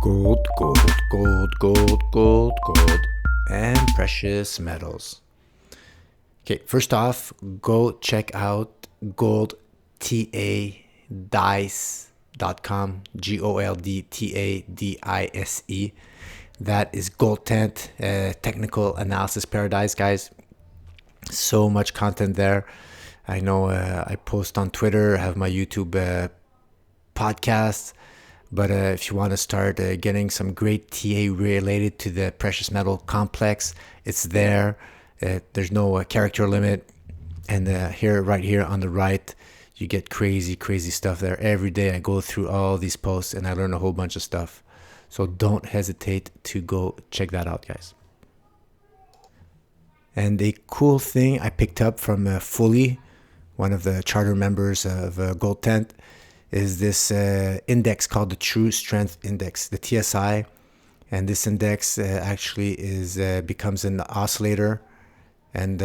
Gold, gold, gold, gold, gold, gold, and precious metals. Okay, first off, go check out goldtadice.com, GOLDTADISE. That is Gold Tent, technical analysis paradise, guys. So much content there. I know I post on Twitter, have my YouTube podcast. But if you want to start getting some great TA related to the precious metal complex, it's there. There's no character limit. And right here on the right, you get crazy stuff there. Every day I go through all these posts and I learn a whole bunch of stuff. So don't hesitate to go check that out, guys. And a cool thing I picked up from Fully, one of the charter members of Gold Tent, is this index called the True Strength Index, the TSI. And this index actually becomes an oscillator. And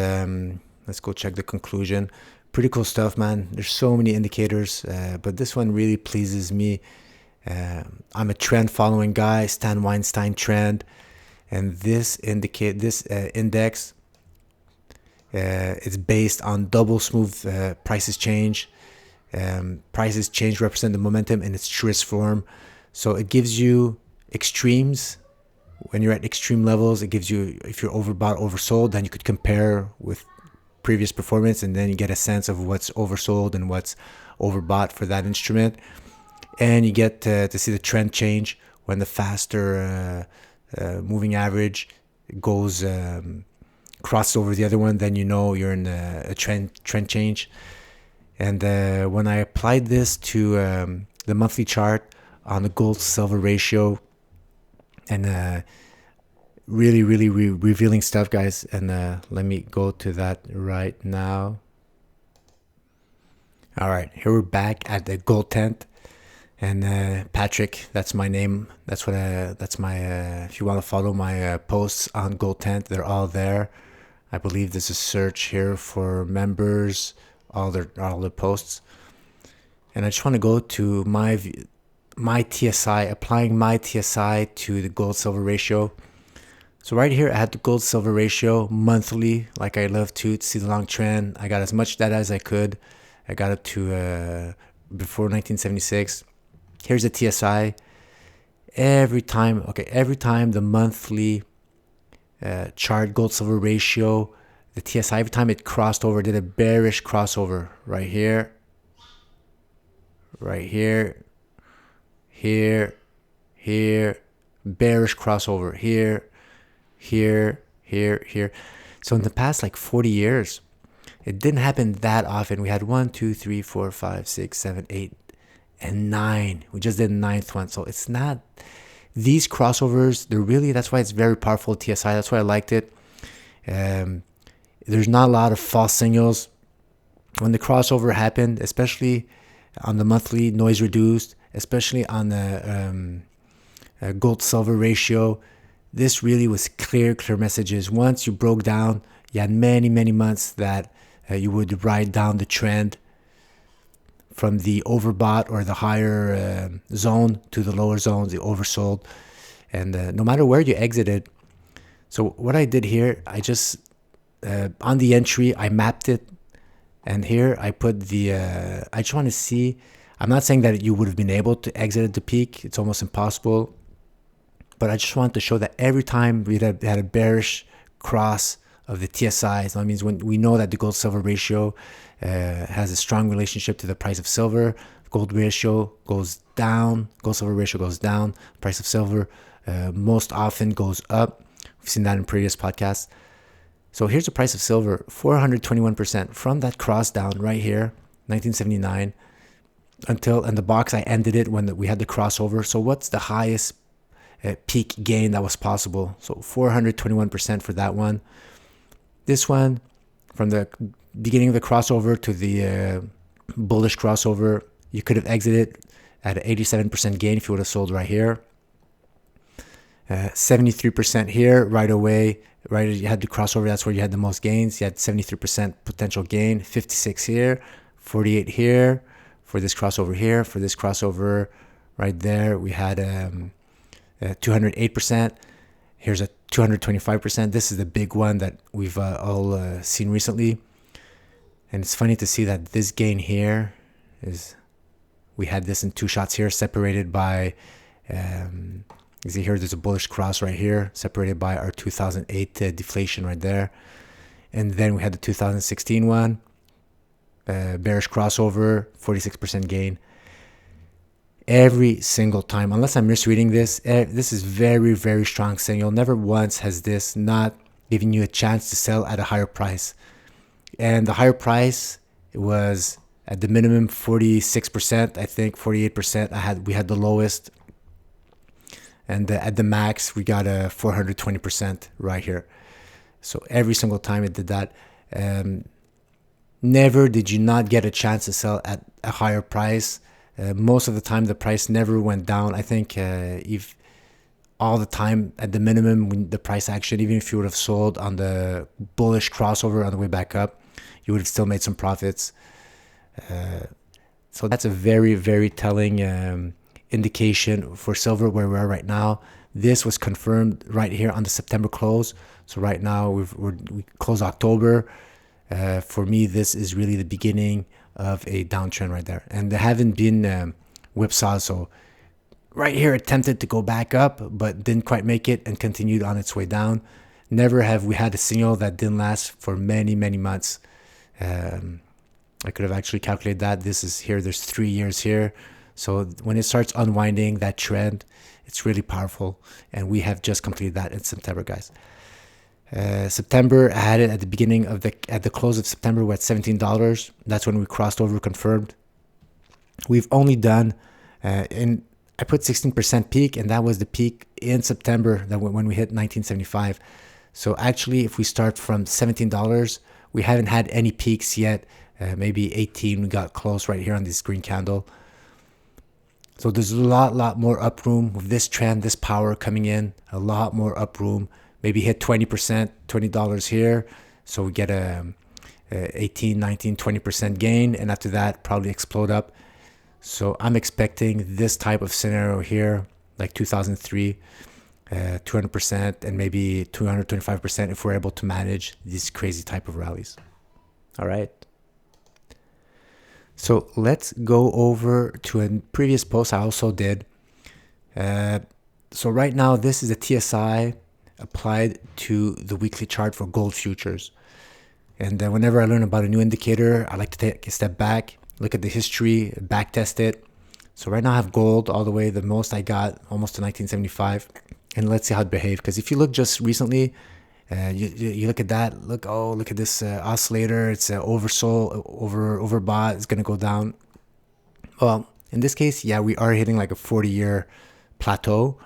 let's go check the conclusion. Pretty cool stuff, man. There's so many indicators, but this one really pleases me. I'm a trend following guy, Stan Weinstein trend. And this index, it's based on double smooth prices change. Prices change represent the momentum in its truest form. So it gives you extremes. When you're at extreme levels, it gives you, if you're overbought, oversold, then you could compare with previous performance, and then you get a sense of what's oversold and what's overbought for that instrument. And you get to see the trend change when the faster moving average goes crosses over the other one, then you know you're in a trend change. And when I applied this to the monthly chart on the gold-silver ratio, and really revealing stuff, guys. And let me go to that right now. All right, here we're back at the Gold Tent. And Patrick, that's my name. That's my. If you want to follow my posts on Gold Tent, they're all there. I believe there's a search here for members. All their posts, and I just want to go to my TSI, applying my TSI to the gold silver ratio. So right here I had the gold silver ratio monthly, like I love to see the long trend. I got as much data as I could. I got up to before 1976. Here's the TSI. Every time the monthly chart gold silver ratio, the TSI, every time it crossed over, did a bearish crossover right here, bearish crossover here. So in the past like 40 years, it didn't happen that often. We had 1, 2, 3, 4, 5, 6, 7, 8, and 9. We just did the 9th one. So it's not, these crossovers, that's why it's very powerful TSI. That's why I liked it. There's not a lot of false signals. When the crossover happened, especially on the monthly noise reduced, especially on the gold-silver ratio, this really was clear messages. Once you broke down, you had many months that you would ride down the trend from the overbought or the higher zone to the lower zones, the oversold. And no matter where you exited. So what I did here, I just... on the entry, I mapped it, and here I put the. I just want to see. I'm not saying that you would have been able to exit at the peak. It's almost impossible. But I just want to show that every time we had a bearish cross of the TSI, so that means when we know that the gold-silver ratio has a strong relationship to the price of silver. Gold ratio goes down. Gold-silver ratio goes down. Price of silver most often goes up. We've seen that in previous podcasts. So here's the price of silver, 421% from that cross down right here, 1979, and the box I ended it when we had the crossover. So what's the highest peak gain that was possible? So 421% for that one. This one, from the beginning of the crossover to the bullish crossover, you could have exited at an 87% gain if you would have sold right here. 73% here right away. Right, you had the crossover. That's where you had the most gains. You had 73% potential gain. 56 here, 48 here for this crossover here. For this crossover right there, we had 208%. Here's a 225%. This is the big one that we've all seen recently. And it's funny to see that this gain here is, we had this in 2 shots here, separated by, you see here, there's a bullish cross right here, separated by our 2008 deflation right there. And then we had the 2016 one, bearish crossover, 46% gain. Every single time, unless I'm misreading this, this is very, very strong signal. Never once has this not giving you a chance to sell at a higher price. And the higher price, it was at the minimum 46%, I think 48%. We had the lowest, and at the max we got a 420% right here. So every single time it did that. Never did you not get a chance to sell at a higher price. Most of the time the price never went down. I think if all the time at the minimum, when the price action, even if you would have sold on the bullish crossover on the way back up, you would have still made some profits. So that's a very, very telling indication for silver where we are right now. This was confirmed right here on the September close. So right now we close October. For me, this is really the beginning of a downtrend right there, and there haven't been whipsaws. So right here attempted to go back up but didn't quite make it and continued on its way down. Never have we had a signal that didn't last for many months. I could have actually calculated that. This is here, there's 3 years here. So when it starts unwinding that trend, it's really powerful, and we have just completed that in September, guys. September, I had it at the beginning of at the close of September, we're at $17. That's when we crossed over, confirmed. We've only done I put 16% peak, and that was the peak in September, that when we hit 1975. So actually, if we start from $17, we haven't had any peaks yet. Maybe 18, we got close right here on this green candle. So there's a lot more up room with this trend, this power coming in, a lot more up room. Maybe hit 20%, $20 here. So we get a 18, 19, 20% gain. And after that, probably explode up. So I'm expecting this type of scenario here, like 2003, 200% and maybe 225% if we're able to manage these crazy type of rallies. All right. So let's go over to a previous post I also did. So right now, this is a TSI applied to the weekly chart for gold futures. And whenever I learn about a new indicator, I like to take a step back, look at the history, back test it. So right now I have gold all the way, the most I got almost to 1975. And let's see how it behaved. Because if you look just recently, you look at that, look at this oscillator. It's oversold, overbought. It's going to go down. Well, in this case, yeah, we are hitting like a 40-year plateau.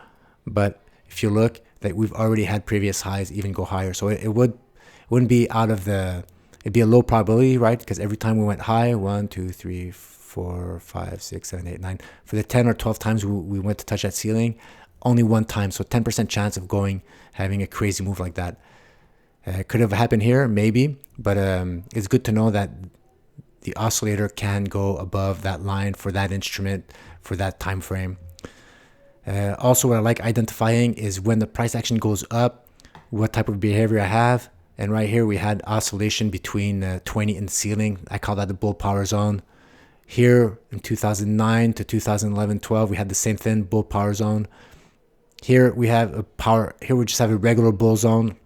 But if you look, that we've already had previous highs even go higher. So it wouldn't be out of it'd be a low probability, right? Because every time we went high, 1, 2, 3, 4, 5, 6, 7, 8, 9. For the 10 or 12 times we went to touch that ceiling, only one time. So 10% chance of having a crazy move like that. Could have happened here, maybe. But it's good to know that the oscillator can go above that line for that instrument, for that time frame. Also, what I like identifying is when the price action goes up, what type of behavior I have. And right here, we had oscillation between 20 and ceiling. I call that the bull power zone. Here in 2009 to 2011-12, we had the same thing, bull power zone. Here we have here we just have a regular bull zone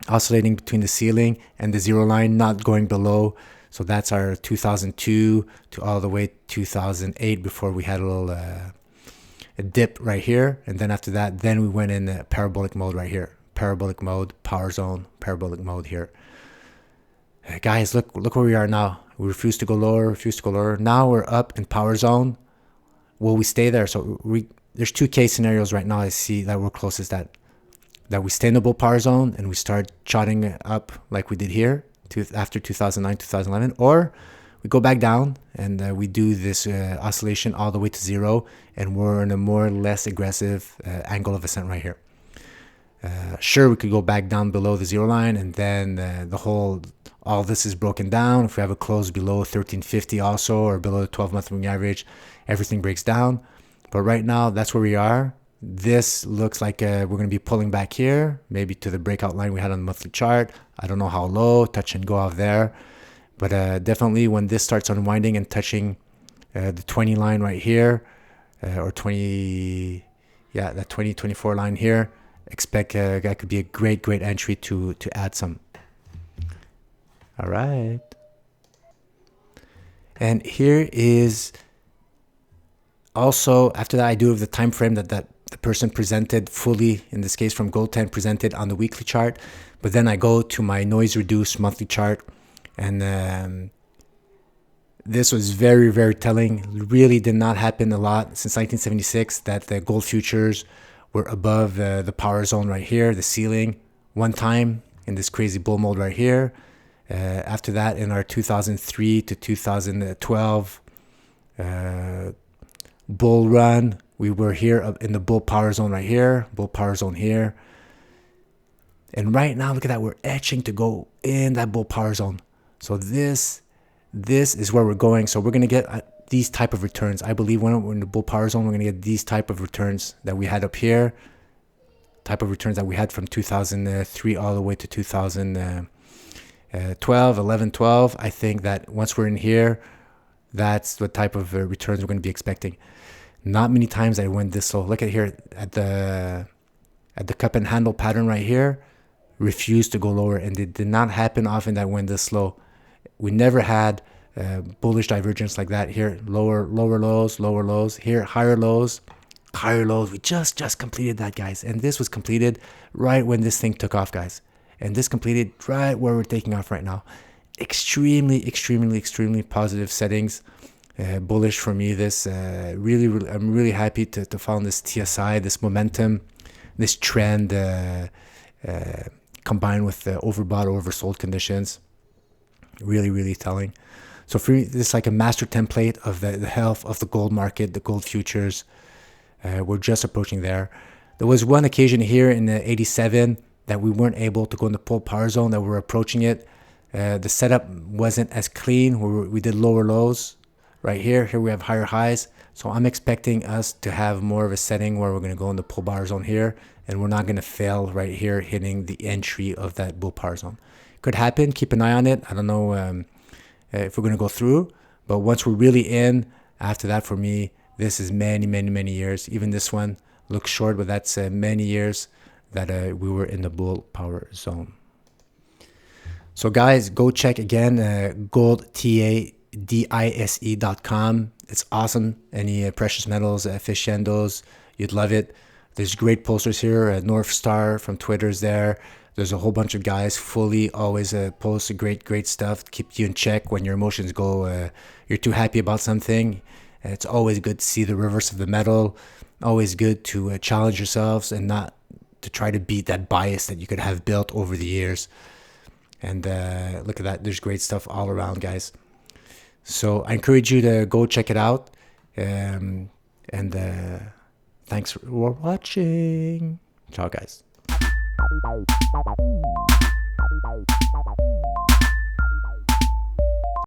oscillating between the ceiling and the zero line, not going below. So that's our 2002 to all the way 2008 before we had a little a dip right here. And then after that, then we went in parabolic mode right here. Parabolic mode, power zone, parabolic mode here. Guys, look where we are now. We refuse to go lower, Now we're up in power zone. Will we stay there? So there's 2 case scenarios right now I see that we're closest at. That we stay in the bull power zone and we start charting up like we did here after 2009, 2011. Or we go back down and we do this oscillation all the way to zero, and we're in a more or less aggressive angle of ascent right here. Sure, we could go back down below the zero line, and then all this is broken down. If we have a close below 1350 also, or below the 12-month moving average, everything breaks down. But right now, that's where we are. This looks like we're going to be pulling back here, maybe to the breakout line we had on the monthly chart. I don't know how low, touch and go off there. But definitely when this starts unwinding and touching the 20 line right here, or 20, yeah, that 2024 line here, expect that could be a great entry to add some. All right. And here is also, after that, I do have the time frame that the person presented fully, in this case from Gold 10, presented on the weekly chart. But then I go to my noise reduced monthly chart, and this was very telling. Really did not happen a lot since 1976 that the gold futures were above the power zone right here, the ceiling, one time in this crazy bull mode right here. After that, in our 2003 to 2012 bull run, we were here in the bull power zone right here, bull power zone here. And right now, look at that, we're etching to go in that bull power zone. So this is where we're going. So we're going to get these type of returns. I believe when we're in the bull power zone, we're going to get these type of returns that we had up here, type of returns that we had from 2003 all the way to 2011, 12. I think that once we're in here, that's the type of returns we're going to be expecting. Not many times I went this low. Look at here at the cup and handle pattern right here, refused to go lower, and it did not happen often that went this low. We never had bullish divergence like that here. Lower lows. Here, higher lows. We just completed that, guys. And this was completed right when this thing took off, guys. And this completed right where we're taking off right now. Extremely positive settings. Bullish for me. This I'm really happy to found this TSI, this momentum, this trend combined with the overbought, oversold conditions. Really telling. So for me, this is like a master template of the health of the gold market, the gold futures. We're just approaching there. There was one occasion here in the 87 that we weren't able to go in the pull power zone, that we're approaching it. The setup wasn't as clean. We did lower lows right here. Here we have higher highs. So I'm expecting us to have more of a setting where we're going to go in the pull bar zone here, and we're not going to fail right here hitting the entry of that bull power zone. Could happen. Keep an eye on it. I don't know if we're going to go through, but once we're really in, after that, for me, this is many years. Even this one looks short, but that's many years that we were in the bull power zone. So guys, go check again goldtadise.com. It's awesome. Any precious metals, aficionados, you'd love it. There's great posters here. North Star from Twitter's there. There's a whole bunch of guys fully always post great stuff to keep you in check when your emotions go, you're too happy about something. It's always good to see the reverse of the medal. Always good to challenge yourselves and not to try to beat that bias that you could have built over the years. And look at that. There's great stuff all around, guys. So I encourage you to go check it out. And thanks for watching. Ciao, guys.